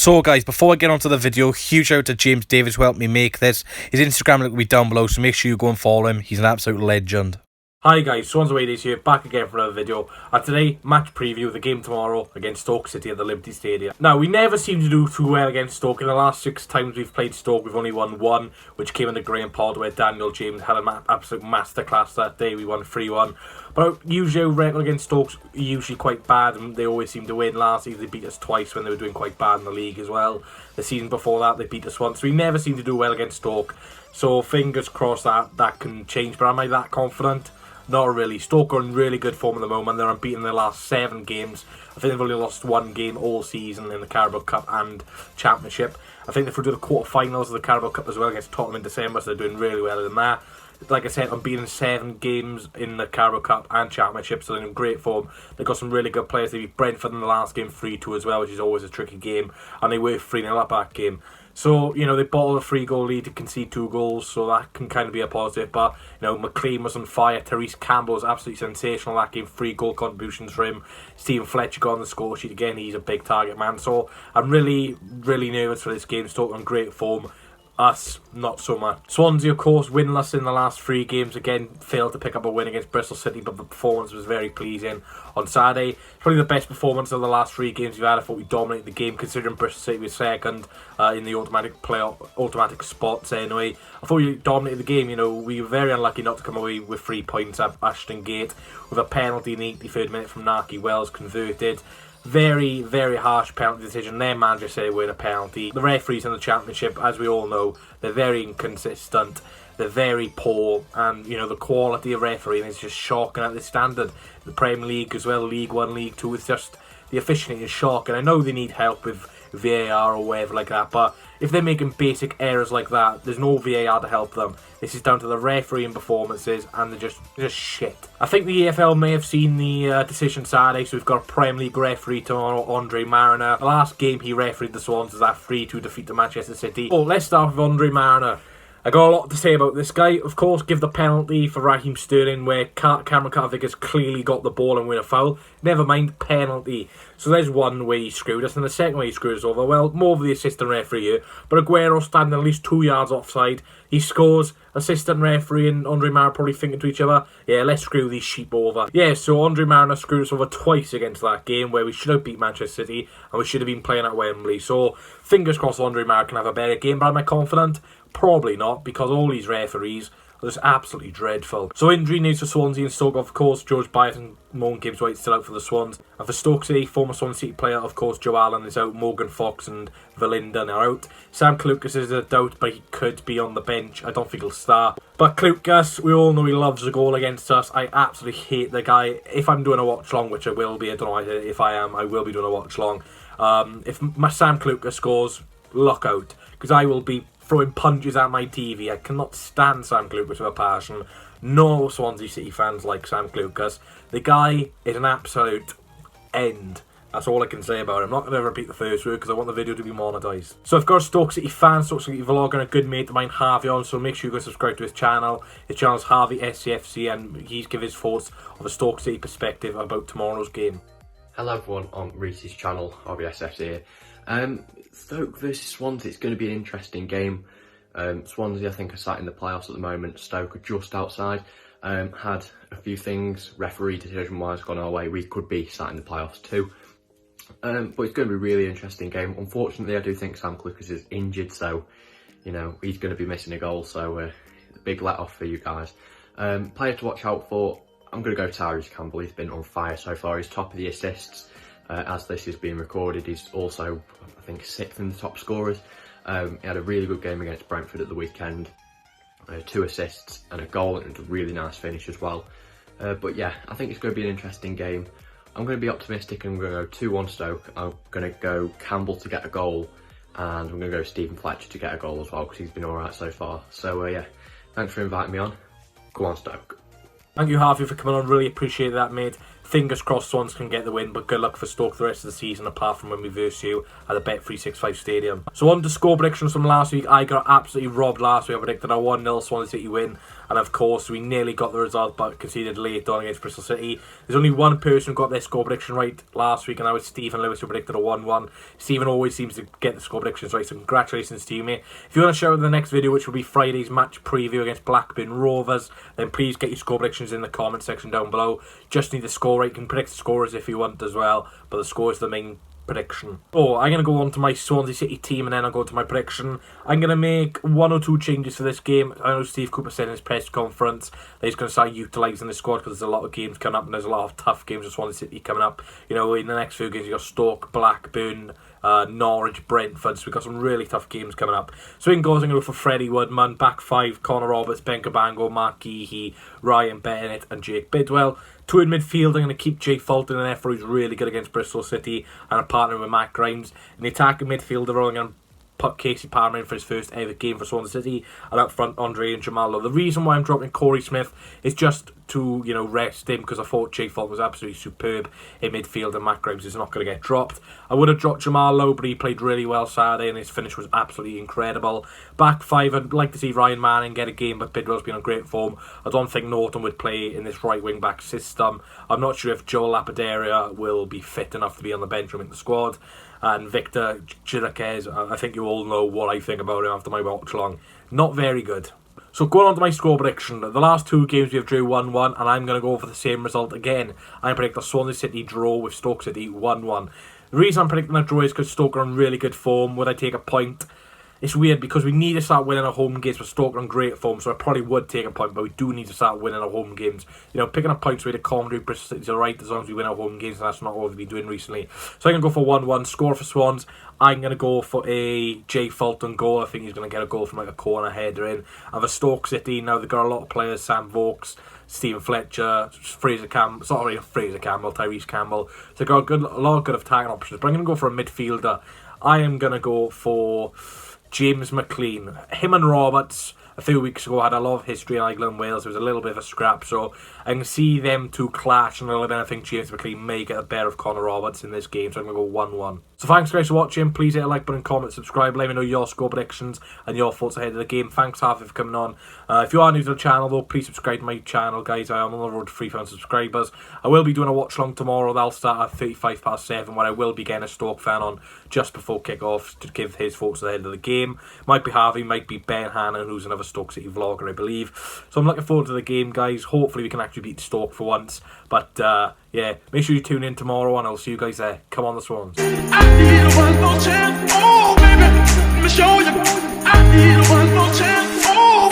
So guys, before I get onto the video, huge shout out to James Davis who helped me make this. His Instagram link will be down below, so make sure you go and follow him. He's an absolute legend. Hi guys, Swans Away Days here, back again for another video. And today, match preview of the game tomorrow against Stoke City at the Liberty Stadium. Now, we never seem to do too well against Stoke. In the last 6 times we've played Stoke, we've only won 1, which came in the Graham Pod, where Daniel James had an absolute masterclass that day. We won 3-1. But usually our record against Stoke's usually quite bad, and they always seem to win. Last season they beat us twice when they were doing quite bad in the league as well. The season before that they beat us once. So we never seem to do well against Stoke. So fingers crossed that can change. But am I that confident? Not really. Stoke are in really good form at the moment. They're unbeaten in their last 7 games. I think they've only lost 1 game all season in the Carabao Cup and Championship. I think they've do the quarter-finals of the Carabao Cup as well against Tottenham in December, so they're doing really well in that. Like I said, unbeaten in 7 games in the Carabao Cup and Championship, so they're in great form. They've got some really good players. They beat Brentford in the last game 3-2 as well, which is always a tricky game, and they were 3-0 up that game. So, you know, they bottled a 3-goal lead to concede 2 goals, so that can kind of be a positive. But, you know, McLean was on fire. Therese Campbell was absolutely sensational that game. 3 goal contributions for him. Stephen Fletcher got on the score sheet again. He's a big target man. So, I'm really, really nervous for this game. Stoke on great form. Us, not so much. Swansea, of course, winless in the last 3 games. Again, failed to pick up a win against Bristol City, but the performance was very pleasing on Saturday. Probably the best performance of the last 3 games we've had. I thought we dominated the game, considering Bristol City was second in the automatic spots anyway. I thought we dominated the game. You know, we were very unlucky not to come away with 3 points at Ashton Gate, with a penalty in the 83rd minute from Naki Wells converted. Very, very harsh penalty decision. Their manager said it weren't a penalty. The referees in the Championship, as we all know, they're very inconsistent. They're very poor, and you know the quality of refereeing is just shocking at this standard. The Premier League as well, League 1, League 2, it's just the officiating is shocking. I know they need help with VAR or whatever like that, but if they're making basic errors like that, there's no VAR to help them. This is down to the refereeing performances, and they're just shit. I think the EFL may have seen the decision Saturday, so we've got a Premier League referee tomorrow, Andre Mariner. The last game he refereed the Swans was that 3-2 defeat to Manchester City. Oh, let's start with Andre Mariner. I got a lot to say about this guy. Of course, give the penalty for Raheem Sterling where Cameron Carter-Vickers clearly got the ball and win a foul. Never mind, penalty. So there's one way he screwed us, and the second way he screwed us over, well, more of the assistant referee here. But Aguero standing at least 2 yards offside. He scores. Assistant referee and Andre Mariner probably thinking to each other, yeah, let's screw these sheep over. Yeah, so Andre Mariner screwed us over twice against that game where we should have beat Manchester City and we should have been playing at Wembley. So fingers crossed Andre Mariner can have a better game, but am I confident? Probably not, because all these referees are just absolutely dreadful. So injury news for Swansea and Stoke, of course, George Byett and Morgan Gibbs-White still out for the Swans. And for Stoke City, former Swansea City player, of course, Joe Allen is out, Morgan Fox and Verlinden are out. Sam Clucas is a doubt, but he could be on the bench. I don't think he'll start. But Clucas, we all know he loves a goal against us. I absolutely hate the guy. If I'm doing a watch-long, which I will be, I don't know if I am, I will be doing a watch-long. If my Sam Clucas scores, look out, because I will be throwing punches at my TV. I cannot stand Sam Clucas with a passion. No Swansea City fans like Sam Clucas. The guy is an absolute end. That's all I can say about him. I'm not going to repeat the first word because I want the video to be monetised. So I've got a Stoke City fan, Stoke City vlogger, and a good mate of mine, Harvey, on. So make sure you go subscribe to his channel. His channel is HarveySCFC, and he's give his thoughts of a Stoke City perspective about tomorrow's game. Hello everyone on Reese's channel, HarveySCFC here. Stoke versus Swansea, it's going to be an interesting game. Swansea, I think, are sat in the playoffs at the moment. Stoke are just outside. Had a few things, referee decision-wise, gone our way. We could be sat in the playoffs too. But it's going to be a really interesting game. Unfortunately, I do think Sam Clucas is injured, so, you know, he's going to be missing a goal. So, a big let-off for you guys. Player to watch out for, I'm going to go Tyrese Campbell. He's been on fire so far. He's top of the assists. As this is being recorded, he's also, I think, 6th in the top scorers. He had a really good game against Brentford at the weekend. 2 assists and a goal, and it was a really nice finish as well. But yeah, I think it's going to be an interesting game. I'm going to be optimistic and I'm going to go 2-1 Stoke. I'm going to go Campbell to get a goal, and I'm going to go Stephen Fletcher to get a goal as well, because he's been alright so far. So yeah, thanks for inviting me on. Go on Stoke. Thank you, Harvey, for coming on. Really appreciate that, mate. Fingers crossed Swans can get the win, but good luck for Stoke the rest of the season, apart from when we verse you at the Bet365 Stadium. So on to score predictions from last week. I got absolutely robbed last week. I predicted a 1-0 Swansea City win, and of course we nearly got the result, but conceded late on against Bristol City. There's only one person who got their score prediction right last week, and that was Stephen Lewis, who predicted a 1-1. Stephen always seems to get the score predictions right, so congratulations to you, mate. If you want to shout out in the next video, which will be Friday's match preview against Blackburn Rovers, then please get your score predictions in the comment section down below. Just need the score right. You can predict the scores if you want as well, but the score is the main prediction. Oh, I'm going to go on to my Swansea City team, and then I'll go to my prediction. I'm going to make 1 or 2 changes for this game. I know Steve Cooper said in his press conference that he's going to start utilising the squad because there's a lot of games coming up, and there's a lot of tough games for Swansea City coming up. You know, in the next few games, you've got Stoke, Blackburn, Norwich, Brentford, so we've got some really tough games coming up. So in goals, I'm going to go for Freddie Woodman, back 5, Connor Roberts, Ben Cabango, Mark Geehee, Ryan Bennett and Jake Bidwell. 2 in midfield, I'm going to keep Jay Fulton in there for who's really good against Bristol City, and a partner with Matt Grimes. In the attacking midfield, I'm going to put Casey Palmer in for his first ever game for Swansea City, and up front Andre and Jamal Lowe. The reason why I'm dropping Corey Smith is just to, you know, rest him, because I thought Jay Fulton was absolutely superb in midfield and Matt Grimes is not going to get dropped. I would have dropped Jamal Lowe, but he played really well Saturday and his finish was absolutely incredible. Back 5, I'd like to see Ryan Manning get a game, but Bidwell's been on great form. I don't think Norton would play in this right wing back system. I'm not sure if Joel Lapidaria will be fit enough to be on the bench or in the squad. And Victor Giraquez, I think you all know what I think about him after my watch along. Not very good. So going on to my score prediction, the last 2 games we have drew 1-1, and I'm going to go for the same result again. I predict a Swansea City draw with Stoke City 1-1. The reason I'm predicting that draw is because Stoke are in really good form. Would I take a point? It's weird because we need to start winning our home games, but Stoke are in great form, so I probably would take a point, but we do need to start winning our home games. You know, picking up points with the comedy Bristol City's alright as long as we win our home games, and that's not what we've been doing recently. So I'm going to go for 1-1, score for Swans. I'm going to go for a Jay Fulton goal. I think he's going to get a goal from like a corner header in. And for Stoke City, now they've got a lot of players, Sam Vokes, Stephen Fletcher, Tyrese Campbell, Tyrese Campbell. So they've got a lot of good attacking options, but I'm going to go for a midfielder. I am going to go for James McLean. Him and Roberts a few weeks ago had a lot of history in England and Wales. It was a little bit of a scrap, so I can see them two clash and a little bit. I think James McLean may get a better of Connor Roberts in this game, so I'm going to go 1-1. So thanks guys for watching. Please hit a like button, comment, subscribe. Let me know your score predictions and your thoughts ahead of the game. Thanks Harvey for coming on. If you are new to the channel though, please subscribe to my channel guys. I am on the road to 3,000 subscribers. I will be doing a watch long tomorrow. That'll start at 7:35, where I will be getting a Stoke fan on just before kick-off to give his thoughts ahead of the game. Might be Harvey, might be Ben Hannon, who's another Stoke City vlogger I believe. So I'm looking forward to the game guys. Hopefully we can actually beat Stoke for once. But yeah, make sure you tune in tomorrow and I'll see you guys there. Come on the Swans. I need a one more chance, oh baby, let me show you. I need a one more chance, oh.